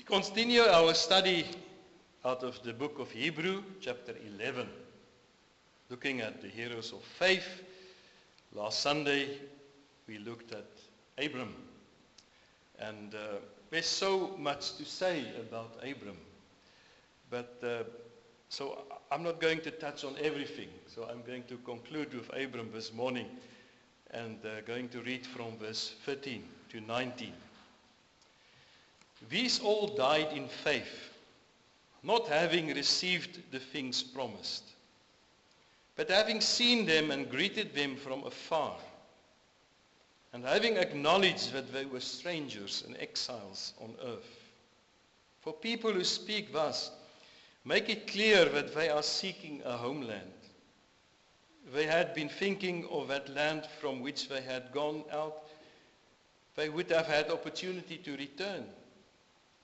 Continue our study out of the book of Hebrew, chapter 11, looking at the heroes of faith. Last Sunday, we looked at Abram, and there's so much to say about Abram, but so I'm not going to touch on everything, so I'm going to conclude with Abram this morning, and going to read from verse 13 to 19. These all died in faith, not having received the things promised, but having seen them and greeted them from afar, and having acknowledged that they were strangers and exiles on earth. For people who speak thus, make it clear that they are seeking a homeland. They had been thinking of that land from which they had gone out. They would have had opportunity to return.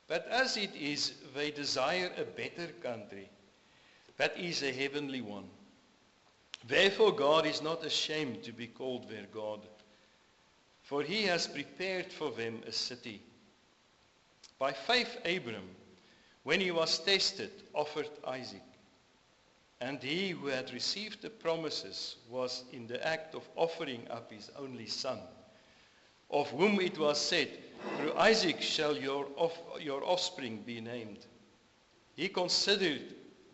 But as it is, they desire a better country, that is a heavenly one. Therefore God is not ashamed to be called their God, for he has prepared for them a city. By faith Abram, when he was tested, offered Isaac. And he who had received the promises was in the act of offering up his only son, of whom it was said, through Isaac shall your offspring be named. He considered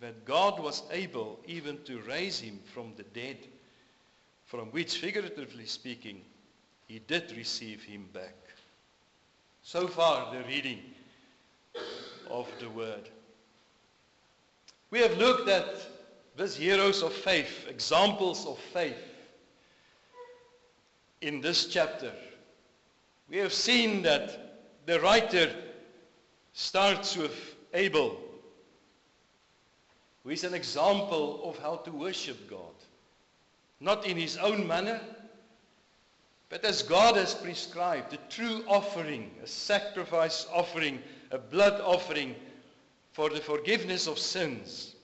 that God was able even to raise him from the dead, from which, figuratively speaking, he did receive him back. So far, the reading of the word. We have looked at these heroes of faith, examples of faith, in this chapter. We have seen that the writer starts with Abel, who is an example of how to worship God. Not in his own manner, but as God has prescribed, a true offering, a sacrifice offering, a blood offering for the forgiveness of sins.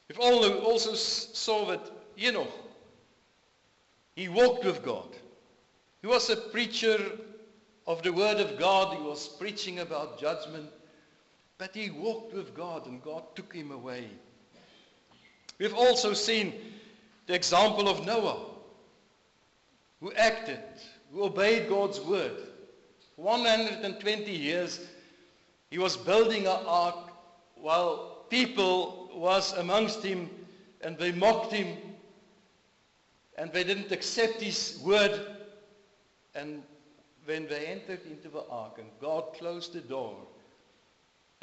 We've also saw that Enoch, he walked with God. He was a preacher of the Word of God. He was preaching about judgment. But he walked with God, and God took him away. We've also seen the example of Noah, who acted, who obeyed God's word. For 120 years, he was building an ark while people was amongst him, and they mocked him, and they didn't accept his word. And when they entered into the ark, and God closed the door,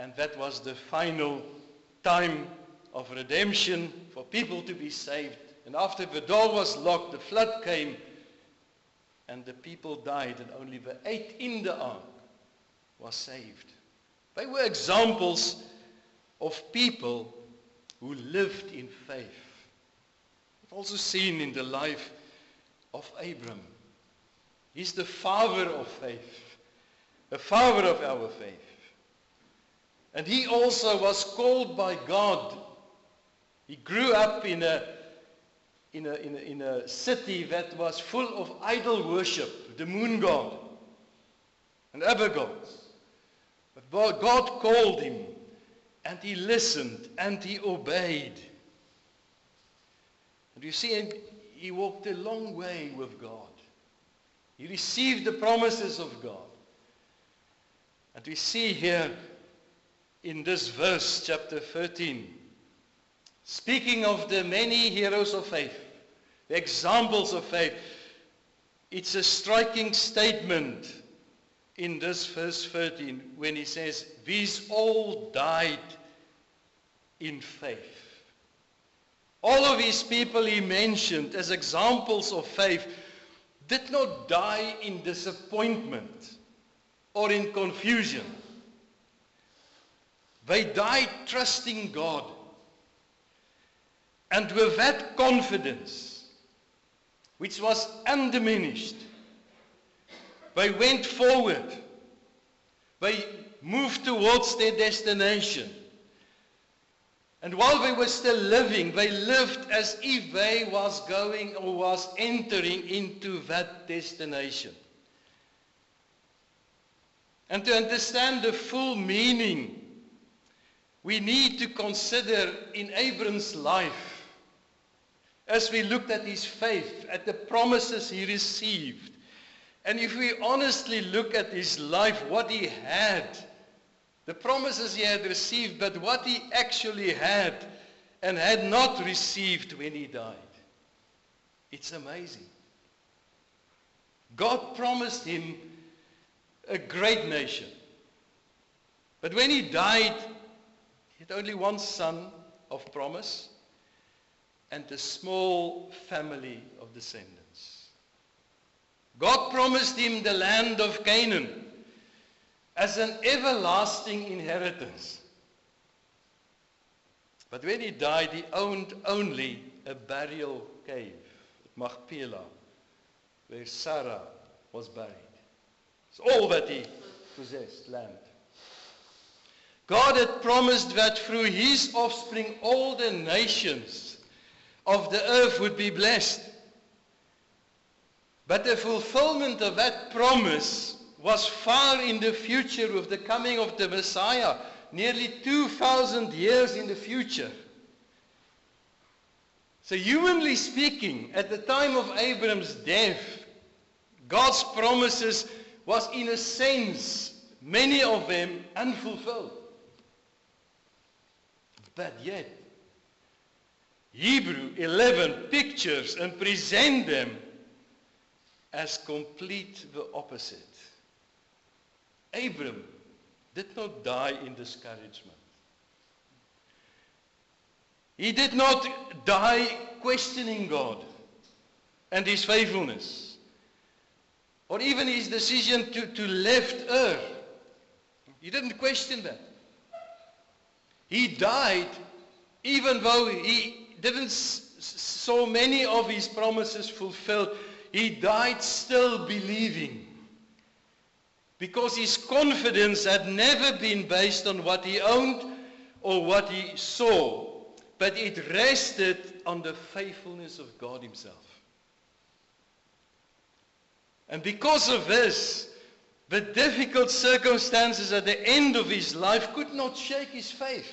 and that was the final time of redemption for people to be saved. And after the door was locked, the flood came, and the people died, and only the 8 in the ark was saved. They were examples of people who lived in faith. We've also seen in the life of Abram. He's the father of faith, the father of our faith. And he also was called by God. He grew up in a city that was full of idol worship, the moon god and other gods. But God called him, and he listened, and he obeyed. And you see, he walked a long way with God. He received the promises of God. And we see here in this verse, chapter 13, speaking of the many heroes of faith, the examples of faith, it's a striking statement in this verse 13 when he says, these all died in faith. All of these people he mentioned as examples of faith did not die in disappointment or in confusion. They died trusting God. And with that confidence, which was undiminished, they went forward. They moved towards their destination. And while they were still living, they lived as if they was going or was entering into that destination. And to understand the full meaning, we need to consider in Abram's life, as we looked at his faith, at the promises he received, and if we honestly look at his life, what he had, the promises he had received, but what he actually had and had not received when he died. It's amazing. God promised him a great nation. But when he died, he had only one son of promise and a small family of descendants. God promised him the land of Canaan as an everlasting inheritance. But when he died, he owned only a burial cave at Machpelah, where Sarah was buried. It's all that he possessed, land. God had promised that through his offspring all the nations of the earth would be blessed. But the fulfillment of that promise was far in the future with the coming of the Messiah, nearly 2,000 years in the future. So humanly speaking, at the time of Abram's death, God's promises was in a sense, many of them unfulfilled. But yet, Hebrew 11 pictures and present them as complete the opposite. Abram did not die in discouragement. He did not die questioning God and his faithfulness, or even his decision to leave earth. He didn't question that. He died even though he didn't saw many of his promises fulfilled. He died still believing, because his confidence had never been based on what he owned or what he saw, but it rested on the faithfulness of God himself. And because of this, the difficult circumstances at the end of his life could not shake his faith.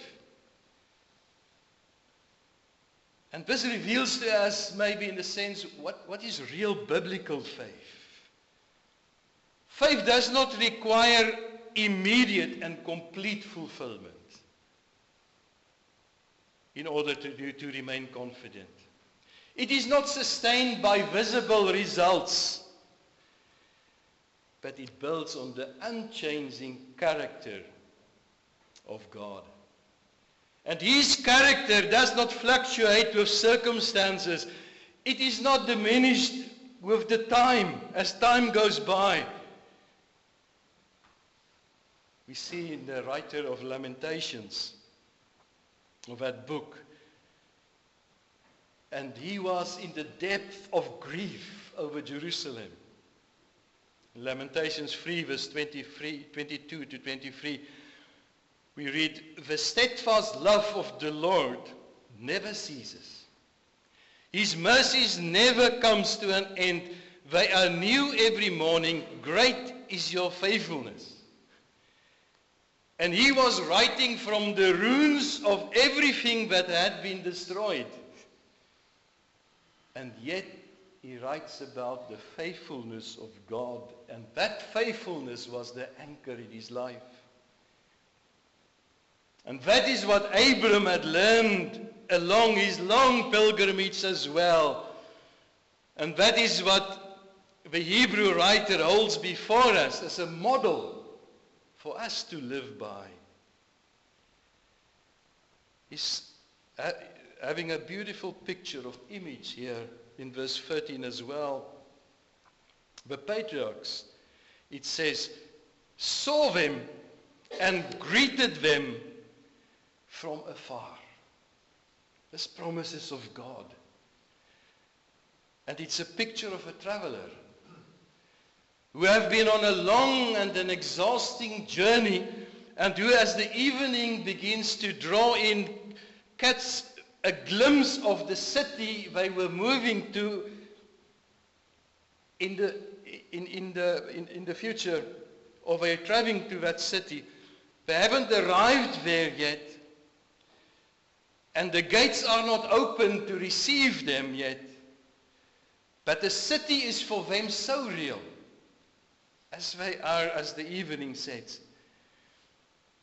And this reveals to us, maybe in a sense, what is real biblical faith. Faith does not require immediate and complete fulfillment in order to remain confident. It is not sustained by visible results, but it builds on the unchanging character of God. And his character does not fluctuate with circumstances. It is not diminished with the time, as time goes by. We see in the writer of Lamentations, of that book, and he was in the depth of grief over Jerusalem. In Lamentations 3, verse 22 to 23, we read, "The steadfast love of the Lord never ceases. His mercies never comes to an end. They are new every morning. Great is your faithfulness." And he was writing from the ruins of everything that had been destroyed. And yet he writes about the faithfulness of God. And that faithfulness was the anchor in his life. And that is what Abram had learned along his long pilgrimage as well. And that is what the Hebrew writer holds before us as a model for us to live by. He's having a beautiful picture of image here in verse 13 as well. The patriarchs, it says, saw them and greeted them from afar. This promises of God. And it's a picture of a traveler who have been on a long and an exhausting journey, and who, as the evening begins to draw in, catch a glimpse of the city they were moving to in the future, or they are traveling to that city. They haven't arrived there yet, and the gates are not open to receive them yet. But the city is for them so real, as they are, as the evening says,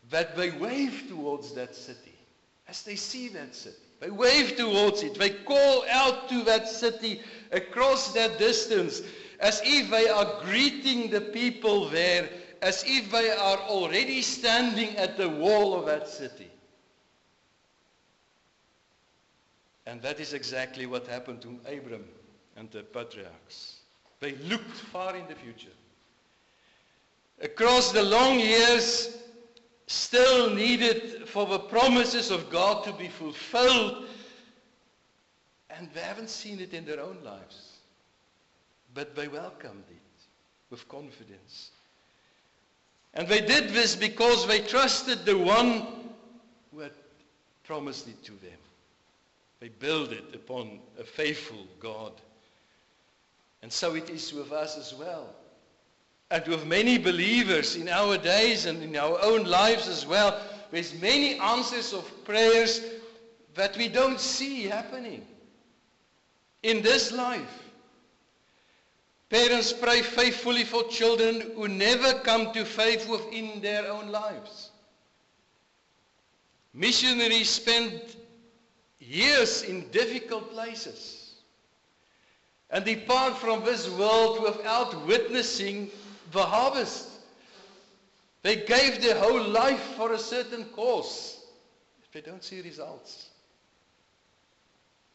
that they wave towards that city. As they see that city, they wave towards it. They call out to that city across that distance, as if they are greeting the people there, as if they are already standing at the wall of that city. And that is exactly what happened to Abram and the patriarchs. They looked far in the future. Across the long years still needed for the promises of God to be fulfilled, and they haven't seen it in their own lives. But they welcomed it with confidence. And they did this because they trusted the one who had promised it to them. They built it upon a faithful God. And so it is with us as well. And with many believers in our days and in our own lives as well, there's many answers of prayers that we don't see happening in this life. Parents pray faithfully for children who never come to faith within their own lives. Missionaries spend years in difficult places and depart from this world without witnessing the harvest. They gave their whole life for a certain cause, if they don't see results.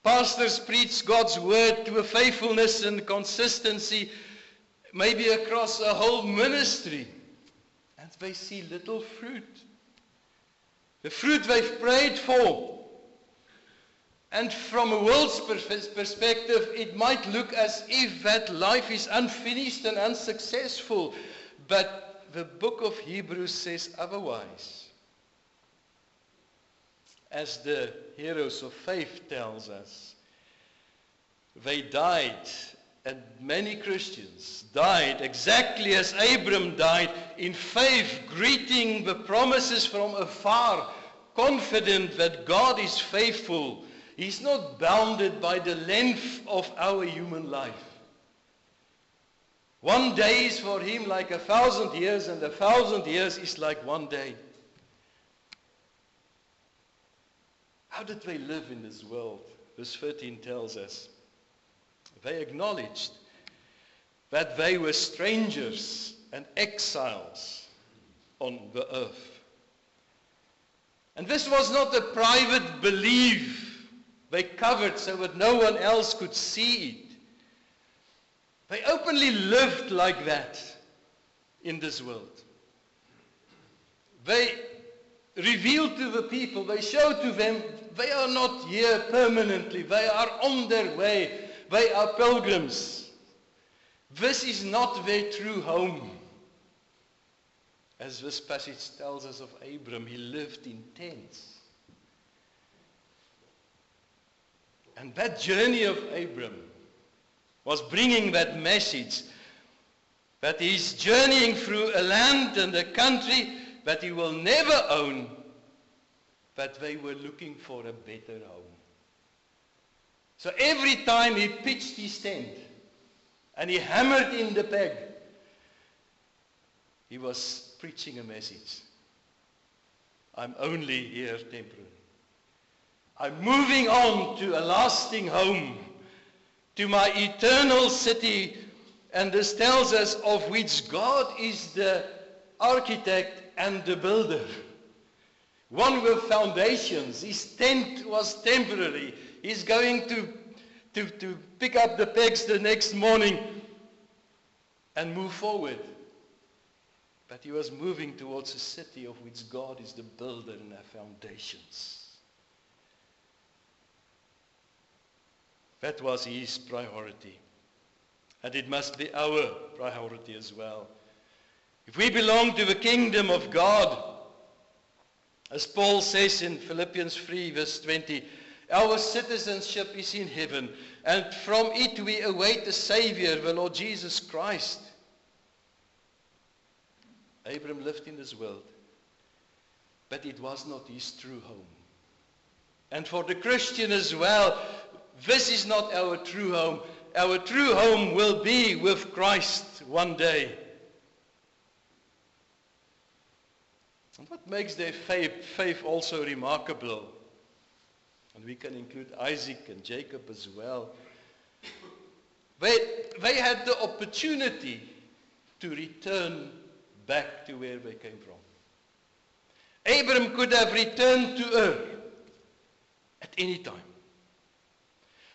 Pastors preach God's word with faithfulness and consistency, maybe across a whole ministry, and they see little fruit. The fruit they've prayed for. And from a world's perspective, it might look as if that life is unfinished and unsuccessful. But the book of Hebrews says otherwise. As the heroes of faith tells us, they died, and many Christians died exactly as Abram died, in faith, greeting the promises from afar, confident that God is faithful. He's not bounded by the length of our human life. One day is for him like 1,000 years, and 1,000 years is like one day. How did they live in this world? Verse 13 tells us. They acknowledged that they were strangers and exiles on the earth. And this was not a private belief they covered so that no one else could see it. They openly lived like that in this world. They revealed to the people, they showed to them, they are not here permanently. They are on their way. They are pilgrims. This is not their true home. As this passage tells us of Abram, he lived in tents. And that journey of Abram was bringing that message that he's journeying through a land and a country that he will never own, but they were looking for a better home. So every time he pitched his tent and he hammered in the peg, he was preaching a message. I'm only here temporarily. I'm moving on to a lasting home, to my eternal city, and this tells us of which God is the architect and the builder. One with foundations. His tent was temporary. He's going to pick up the pegs the next morning and move forward. But he was moving towards a city of which God is the builder and the foundations. That was his priority. And it must be our priority as well. If we belong to the kingdom of God, as Paul says in Philippians 3 verse 20, our citizenship is in heaven, and from it we await the Savior, the Lord Jesus Christ. Abram lived in this world, but it was not his true home. And for the Christian as well, this is not our true home. Our true home will be with Christ one day. And what makes their faith also remarkable, and we can include Isaac and Jacob as well, they had the opportunity to return back to where they came from. Abram could have returned to Ur at any time.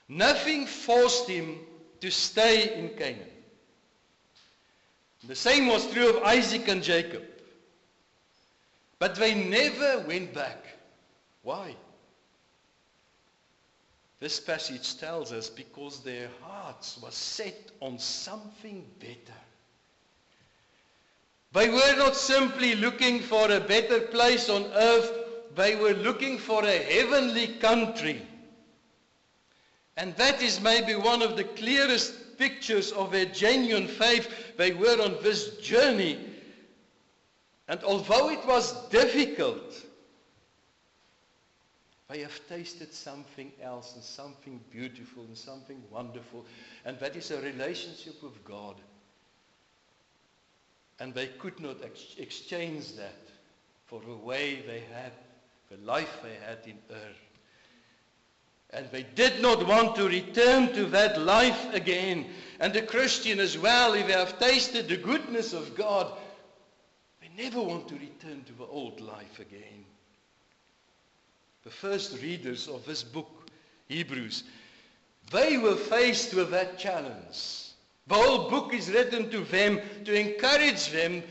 Nothing forced him to stay in Canaan. The same was true of Isaac and Jacob. But they never went back. Why? This passage tells us because their hearts were set on something better. They were not simply looking for a better place on earth, they were looking for a heavenly country. And that is maybe one of the clearest pictures of their genuine faith. They were on this journey. And although it was difficult, they have tasted something else and something beautiful and something wonderful. And that is a relationship with God. And they could not exchange that for the way they had, the life they had in Ur. And they did not want to return to that life again. And the Christian as well, if they have tasted the goodness of God, they never want to return to the old life again. The first readers of this book, Hebrews, they were faced with that challenge. The whole book is written to them to encourage them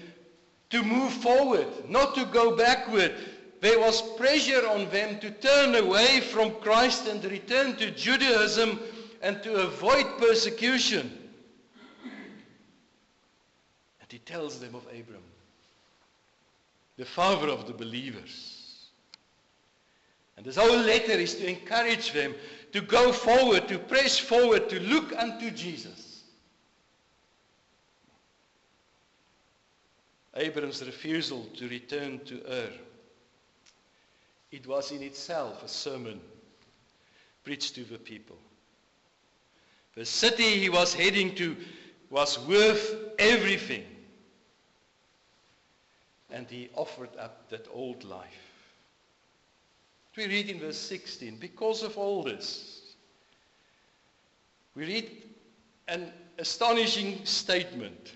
to move forward, not to go backward. There was pressure on them to turn away from Christ and return to Judaism and to avoid persecution. And he tells them of Abram, the father of the believers. And this whole letter is to encourage them to go forward, to press forward, to look unto Jesus. Abram's refusal to return to Ur, it was in itself a sermon preached to the people. The city he was heading to was worth everything. And he offered up that old life. We read in verse 16, because of all this, we read an astonishing statement.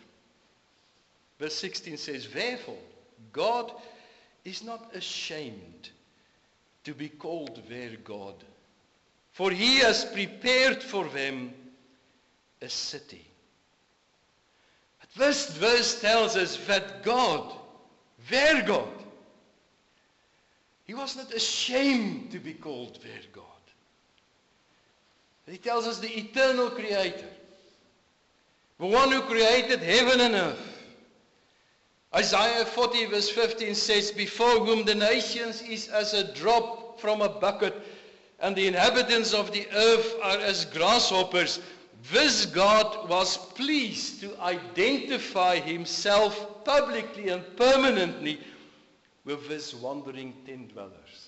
Verse 16 says, therefore, God is not ashamed to be called their God, for he has prepared for them a city. But this verse tells us that God, their God, he was not ashamed to be called their God. He tells us the eternal creator, the one who created heaven and earth. Isaiah 40 verse 15 says, before whom the nations is as a drop from a bucket, and the inhabitants of the earth are as grasshoppers. This God was pleased to identify himself publicly and permanently with his wandering tent dwellers.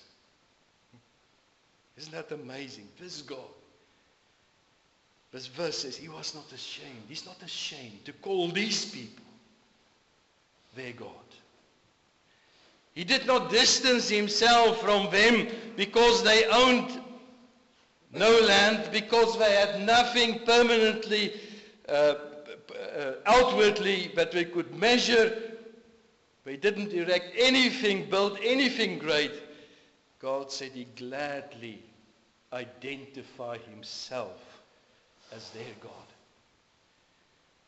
Isn't that amazing? This God. This verse says he was not ashamed. He's not ashamed to call these people their God. He did not distance himself from them because they owned no land, because they had nothing permanently, outwardly that they could measure. They didn't erect anything, build anything great. God said he gladly identified himself as their God.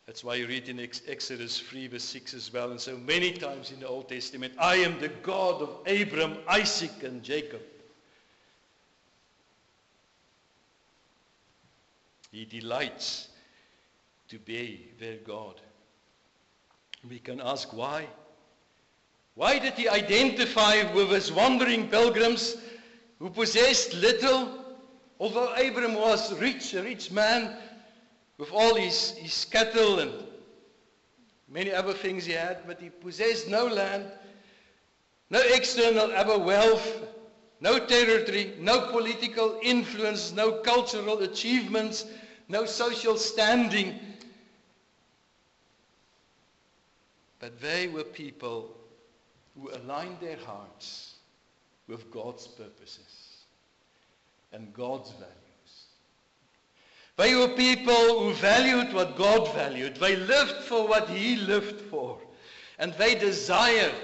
That's why you read in Exodus 3 verse 6 as well, and so many times in the Old Testament, I am the God of Abraham, Isaac, and Jacob. He delights to be their God. We can ask why. Why did he identify with his wandering pilgrims who possessed little? Although Abraham was rich, a rich man, with all his cattle and many other things he had, but he possessed no land, no external other wealth, no territory, no political influence, no cultural achievements, no social standing. But they were people who aligned their hearts with God's purposes and God's values. They were people who valued what God valued. They lived for what He lived for. And they desired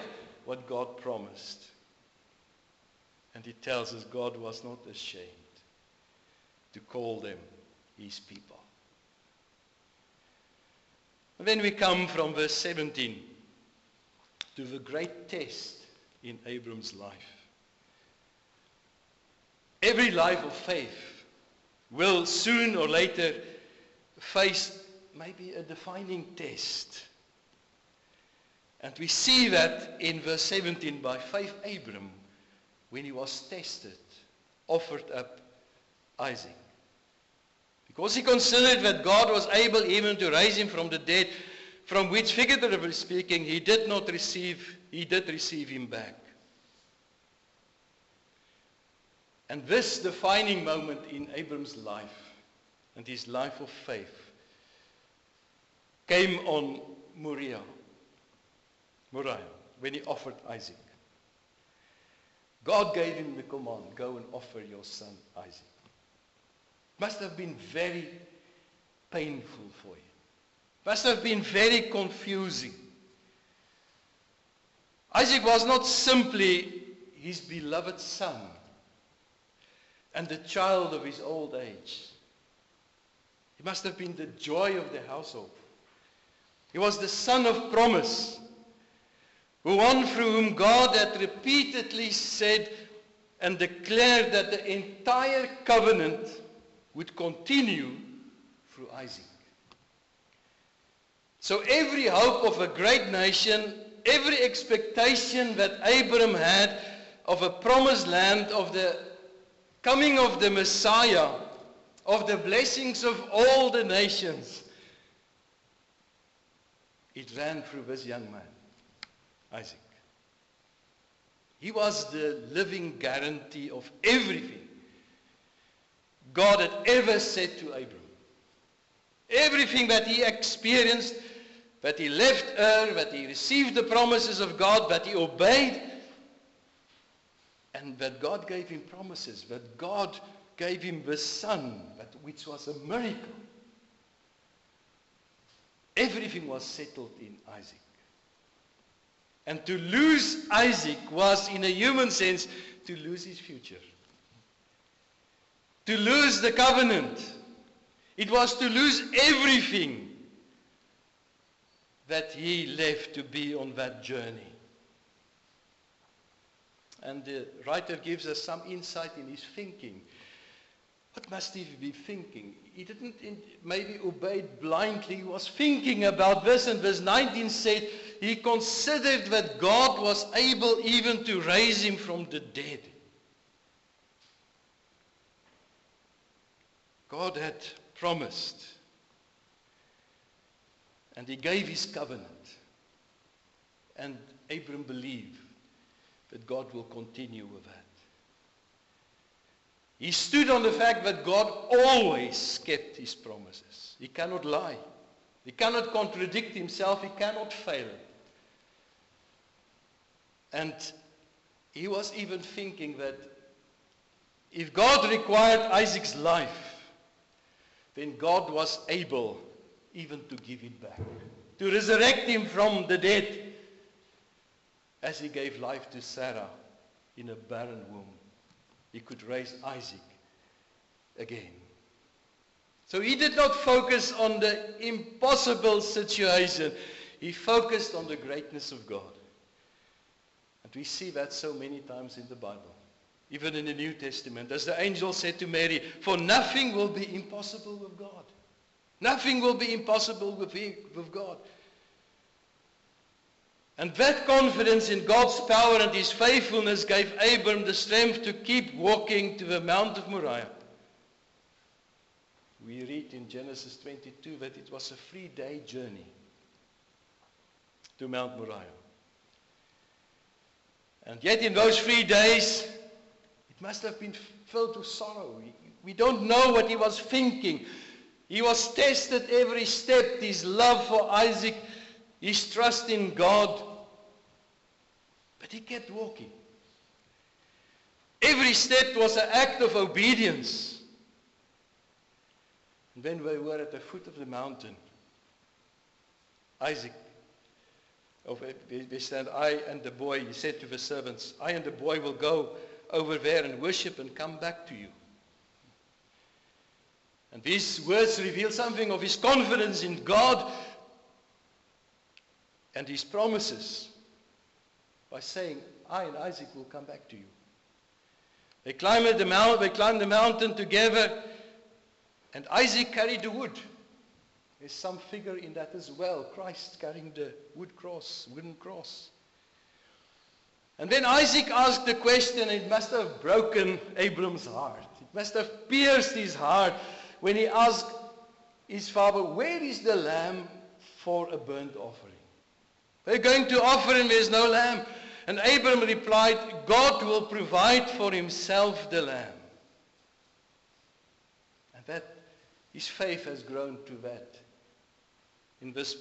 what God promised. And He tells us God was not ashamed to call them His people. And then we come from verse 17 to the great test in Abram's life. Every life of faith will soon or later face maybe a defining test. And we see that in verse 17. By faith, Abram, when he was tested, offered up Isaac. Because he considered that God was able even to raise him from the dead, from which, figuratively speaking, he did receive him back. And this defining moment in Abram's life and his life of faith came on Moriah, when he offered Isaac. God gave him the command, go and offer your son Isaac. Must have been very painful for him. Must have been very confusing. Isaac was not simply his beloved son and the child of his old age. He must have been the joy of the household. He was the son of promise, one through whom God had repeatedly said and declared that the entire covenant would continue through Isaac. So every hope of a great nation, every expectation that Abram had of a promised land, of the coming of the Messiah, of the blessings of all the nations, it ran through this young man, Isaac. He was the living guarantee of everything God had ever said to Abram. Everything that he experienced, that he left Ur, that he received the promises of God, that he obeyed, and that God gave him promises, that God gave him the son, which was a miracle. Everything was settled in Isaac. And to lose Isaac was, in a human sense, to lose his future. To lose the covenant. It was to lose everything that he left to be on that journey. And the writer gives us some insight in his thinking. What must he be thinking? He didn't maybe obey blindly. He was thinking about this, and verse 19 said he considered that God was able even to raise him from the dead. God had promised, and he gave his covenant, and Abram believed that God will continue with that. He stood on the fact that God always kept his promises. He cannot lie. He cannot contradict himself. He cannot fail. And he was even thinking that if God required Isaac's life, then God was able even to give it back, to resurrect him from the dead, as he gave life to Sarah in a barren womb. He could raise Isaac again. So he did not focus on the impossible situation. He focused on the greatness of God. And we see that so many times in the Bible, even in the New Testament. As the angel said to Mary, for nothing will be impossible with God. Nothing will be impossible with God. And that confidence in God's power and his faithfulness gave Abram the strength to keep walking to the Mount of Moriah. We read in Genesis 22 that it was a 3-day journey. to Mount Moriah. And yet in those 3 days, it must have been filled with sorrow. We don't know what he was thinking. He was tested every step, his love for Isaac, his trust in God. But he kept walking. Every step was an act of obedience. And when we were at the foot of the mountain, Isaac, we stand, I and the boy, he said to the servants, I and the boy will go over there and worship and come back to you. And these words reveal something of his confidence in God and his promises by saying, I and Isaac will come back to you. They climbed the mountain together, and Isaac carried the wood. There's some figure in that as well, Christ carrying the wooden cross. And then Isaac asked the question, and it must have broken Abram's heart. It must have pierced his heart when he asked his father, where is the lamb for a burnt offering? They're going to offer him, there's no lamb. And Abram replied, God will provide for himself the lamb. And that, his faith has grown to that in this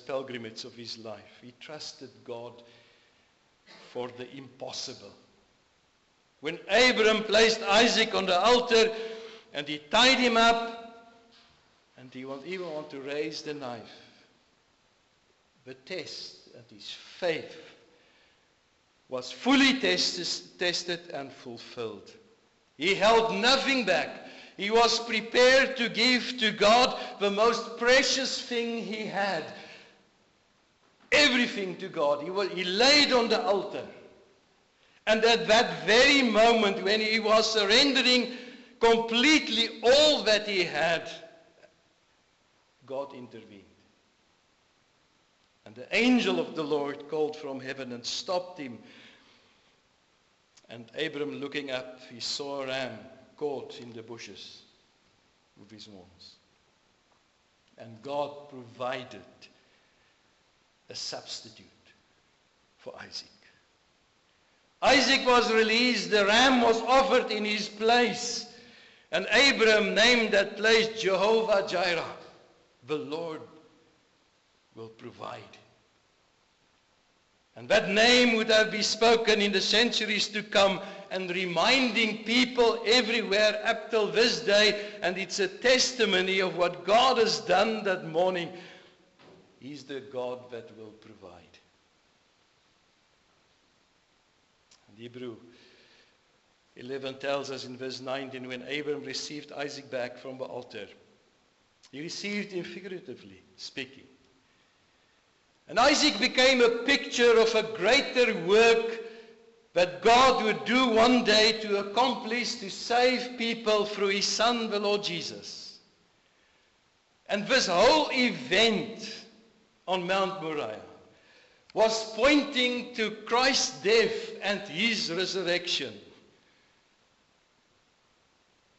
pilgrimage of his life. He trusted God for the impossible. When Abram placed Isaac on the altar and he tied him up and he even wanted to raise the knife, the test and his faith was fully tested and fulfilled. He held nothing back. He was prepared to give to God the most precious thing he had. Everything to God. He laid on the altar. And at that very moment when he was surrendering completely all that he had, God intervened. And the angel of the Lord called from heaven and stopped him. And Abram, looking up, he saw a ram caught in the bushes with his horns. And God provided a substitute for Isaac. Isaac was released, the ram was offered in his place. And Abram named that place Jehovah Jireh. The Lord will provide. And that name would have been spoken in the centuries to come and reminding people everywhere up till this day. And it's a testimony of what God has done that morning. He's the God that will provide. And Hebrew 11 tells us in verse 19, when Abram received Isaac back from the altar, he received him figuratively speaking. And Isaac became a picture of a greater work that God would do one day to accomplish, to save people through his son, the Lord Jesus. And this whole event on Mount Moriah was pointing to Christ's death and his resurrection.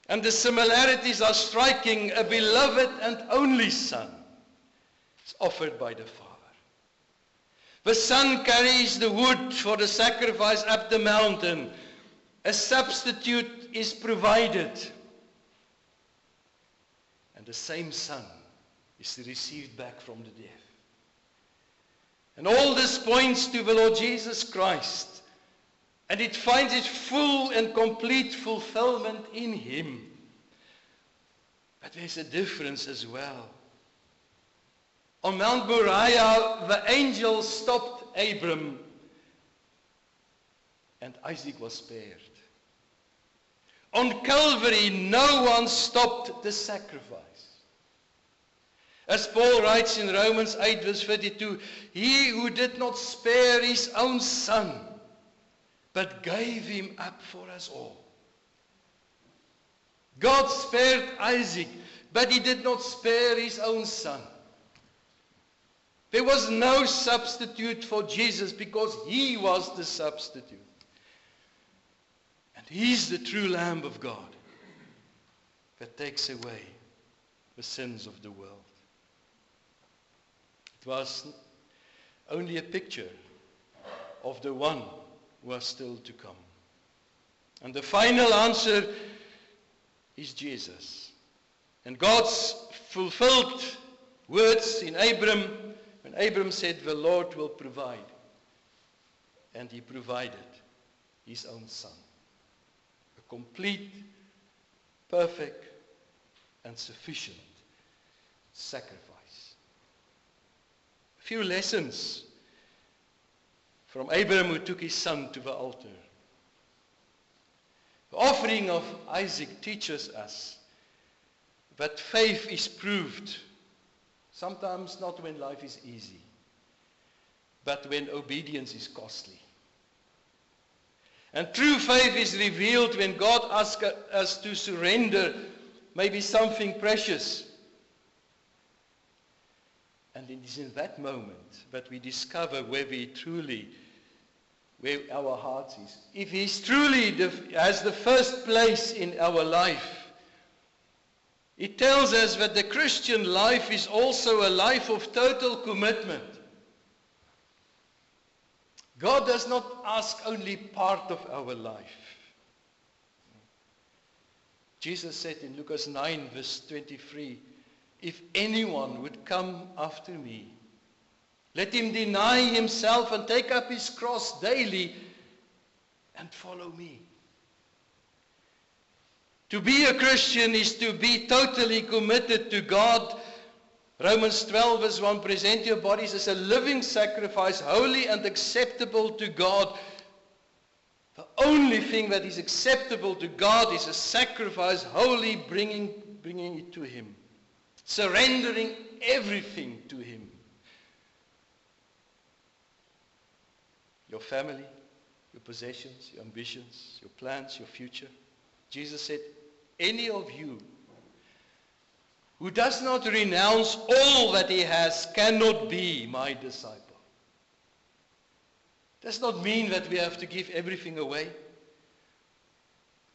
And the similarities are striking. A beloved and only son is offered by the Father. The son carries the wood for the sacrifice up the mountain. A substitute is provided. And the same son is received back from the death. And all this points to the Lord Jesus Christ. And it finds its full and complete fulfillment in him. But there's a difference as well. On Mount Moriah, the angel stopped Abram, and Isaac was spared. On Calvary, no one stopped the sacrifice. As Paul writes in Romans 8, verse 32, he who did not spare his own son, but gave him up for us all. God spared Isaac, but he did not spare his own son. There was no substitute for Jesus because he was the substitute. And he's the true Lamb of God that takes away the sins of the world. It was only a picture of the one who was still to come. And the final answer is Jesus. And God's fulfilled words in Abram, when Abram said, the Lord will provide. And he provided his own son. A complete, perfect, and sufficient sacrifice. A few lessons from Abraham who took his son to the altar. The offering of Isaac teaches us that faith is proved, sometimes not when life is easy, but when obedience is costly. And true faith is revealed when God asks us to surrender maybe something precious. And it is in that moment that we discover where our heart is. If He's truly has the first place in our life, it tells us that the Christian life is also a life of total commitment. God does not ask only part of our life. Jesus said in Lucas 9 verse 23, if anyone would come after me, let him deny himself and take up his cross daily and follow me. To be a Christian is to be totally committed to God. Romans 12 verse 1, present your bodies as a living sacrifice, holy and acceptable to God. The only thing that is acceptable to God is a sacrifice, wholly bringing it to Him. Surrendering everything to Him. Your family, your possessions, your ambitions, your plans, your future. Jesus said, any of you who does not renounce all that he has cannot be my disciple. Does not mean that we have to give everything away.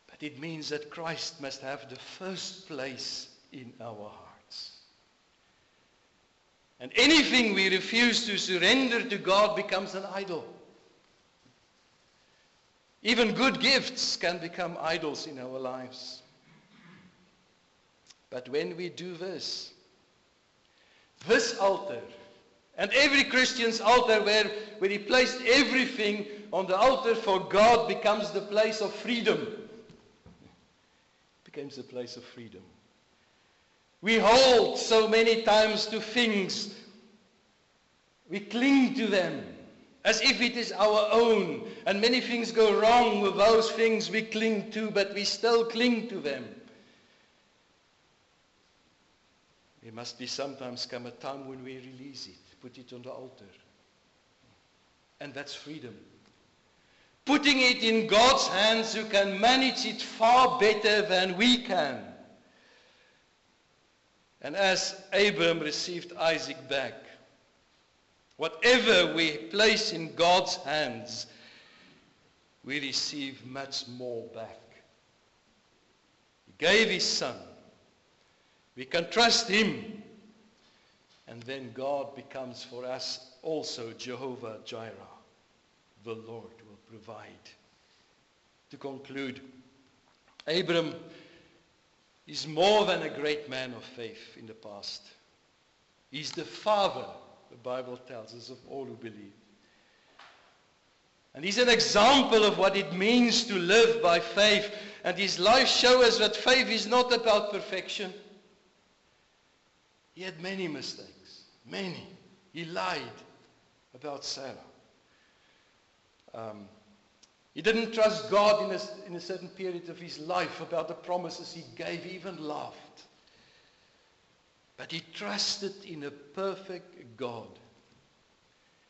But it means that Christ must have the first place in our hearts. And anything we refuse to surrender to God becomes an idol. Even good gifts can become idols in our lives. But when we do this altar, and every Christian's altar where he placed everything on the altar for God becomes the place of freedom. It becomes the place of freedom. We hold so many times to things. We cling to them as if it is our own. And many things go wrong with those things we cling to, but we still cling to them. There must be sometimes come a time when we release it, put it on the altar. And that's freedom. Putting it in God's hands, who can manage it far better than we can. And as Abraham received Isaac back, whatever we place in God's hands, we receive much more back. He gave his son. We can trust him. And then God becomes for us also Jehovah Jireh. The Lord will provide. To conclude, Abram is more than a great man of faith in the past. He's the father, the Bible tells us, of all who believe. And he's an example of what it means to live by faith. And his life shows us that faith is not about perfection. He had many mistakes. Many. He lied about Sarah. He didn't trust God in a certain period of his life about the promises he gave. He even laughed. But he trusted in a perfect God.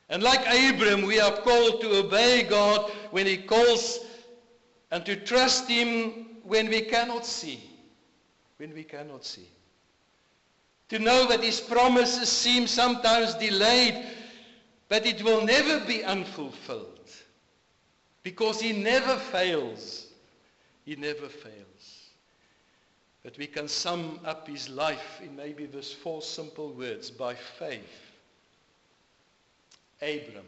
And like Abram, we are called to obey God when he calls and to trust him when we cannot see. When we cannot see. To know that his promises seem sometimes delayed, but it will never be unfulfilled. Because he never fails. He never fails. But we can sum up his life in maybe those 4 simple words. By faith, Abram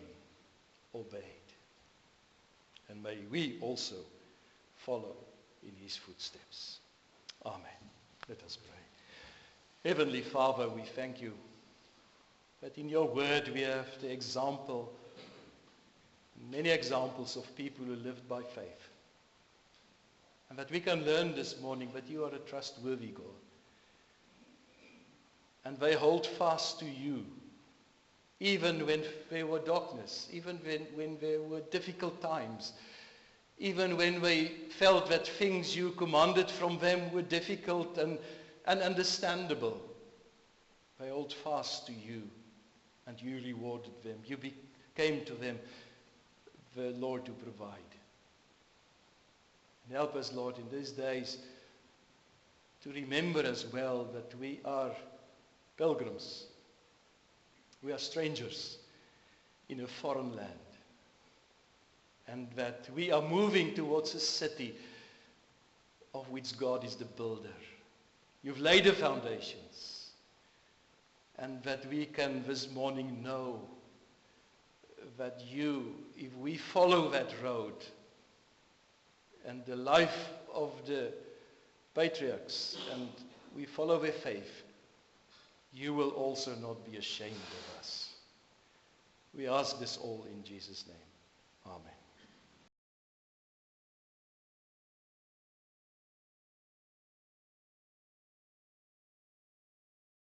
obeyed. And may we also follow in his footsteps. Amen. Let us pray. Heavenly Father, we thank you that in your word we have the example, many examples of people who lived by faith. And that we can learn this morning that you are a trustworthy God. And they hold fast to you, even when there were darkness, even when there were difficult times, even when they felt that things you commanded from them were difficult and understandable. They hold fast to you, and you rewarded them. You became to them the Lord to provide. And help us, Lord, in these days to remember as well that we are pilgrims. We are strangers in a foreign land. And that we are moving towards a city of which God is the builder. You've laid the foundations. And that we can this morning know that you, if we follow that road, and the life of the patriarchs, and we follow their faith, you will also not be ashamed of us. We ask this all in Jesus' name. Amen.